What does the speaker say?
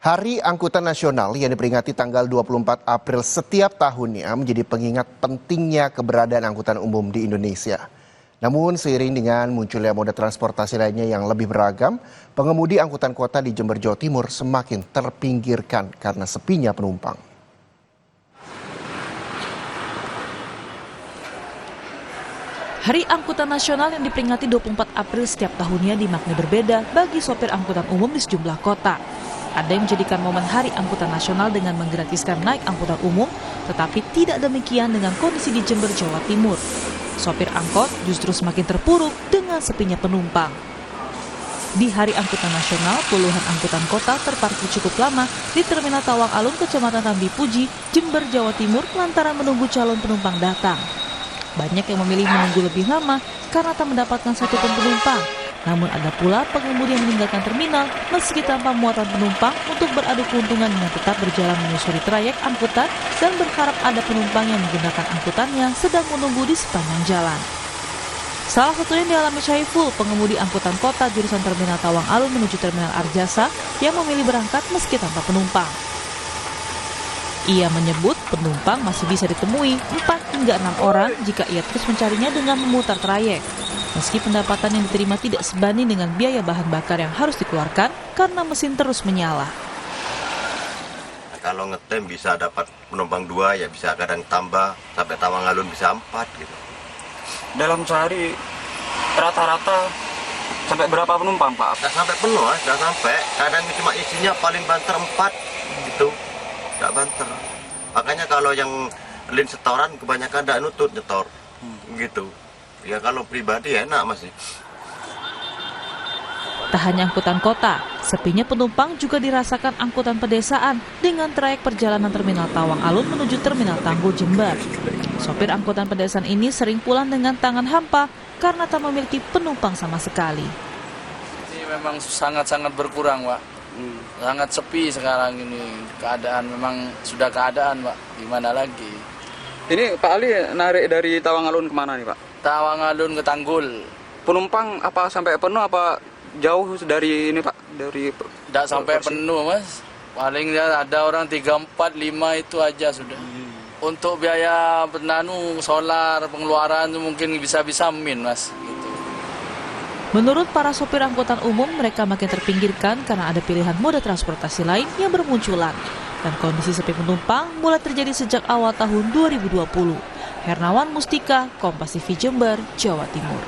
Hari Angkutan Nasional yang diperingati tanggal 24 April setiap tahunnya menjadi pengingat pentingnya keberadaan angkutan umum di Indonesia. Namun seiring dengan munculnya moda transportasi lainnya yang lebih beragam, pengemudi angkutan kota di Jember, Jawa Timur semakin terpinggirkan karena sepinya penumpang. Hari Angkutan Nasional yang diperingati 24 April setiap tahunnya dimaknai berbeda bagi sopir angkutan umum di sejumlah kota. Ada yang menjadikan momen Hari Angkutan Nasional dengan menggratiskan naik angkutan umum, tetapi tidak demikian dengan kondisi di Jember, Jawa Timur. Sopir angkot justru semakin terpuruk dengan sepinya penumpang. Di Hari Angkutan Nasional, puluhan angkutan kota terparkir cukup lama di Terminal Tawang Alun, Kecamatan Rambi Puji, Jember, Jawa Timur lantaran menunggu calon penumpang datang. Banyak yang memilih menunggu lebih lama karena tak mendapatkan satupun penumpang. Namun ada pula pengemudi yang meninggalkan terminal meski tanpa muatan penumpang untuk beradu keuntungan dengan tetap berjalan menyusuri trayek angkutan dan berharap ada penumpang yang menggunakan angkutannya sedang menunggu di sepanjang jalan. Salah satunya dialami Syaiful, pengemudi angkutan kota jurusan Terminal Tawang Alun menuju Terminal Arjasa yang memilih berangkat meski tanpa penumpang. Ia menyebut penumpang masih bisa ditemui 4 hingga 6 orang jika ia terus mencarinya dengan memutar trayek. Meski pendapatan yang diterima tidak sebanding dengan biaya bahan bakar yang harus dikeluarkan karena mesin terus menyala. Kalau ngetem bisa dapat penumpang 2, ya bisa kadang tambah sampai Tawang Alun bisa 4 gitu. Dalam sehari rata-rata sampai berapa penumpang, Pak? Nggak sampai penuh, nggak sampai. Kadang cuma isinya paling banter 4 gitu. Nggak banter. Makanya kalau yang lin setoran kebanyakan nggak nutut nyetor gitu. Ya kalau pribadi enak masih. Tak hanya angkutan kota, sepinya penumpang juga dirasakan angkutan pedesaan dengan trayek perjalanan Terminal Tawang Alun menuju Terminal Tangguh Jember. Sopir angkutan pedesaan ini sering pulang dengan tangan hampa karena tak memiliki penumpang sama sekali. Ini memang sangat-sangat berkurang, Pak. Sangat sepi sekarang ini. Keadaan memang sudah keadaan, Pak. Gimana lagi? Ini Pak Ali narik dari Tawang Alun kemana nih, Pak? Tawang Alun ke Tanggul. Penumpang apa sampai penuh apa jauh dari ini, Pak? Dari Tidak sampai penuh, Mas. Paling ada orang 3, 4, 5 itu aja sudah. Untuk biaya solar, pengeluaran itu mungkin bisa-bisa min, Mas. Gitu. Menurut para sopir angkutan umum, mereka makin terpinggirkan karena ada pilihan moda transportasi lain yang bermunculan. Dan kondisi sepi penumpang mulai terjadi sejak awal tahun 2020. Hernawan Mustika, Kompas TV Jember, Jawa Timur.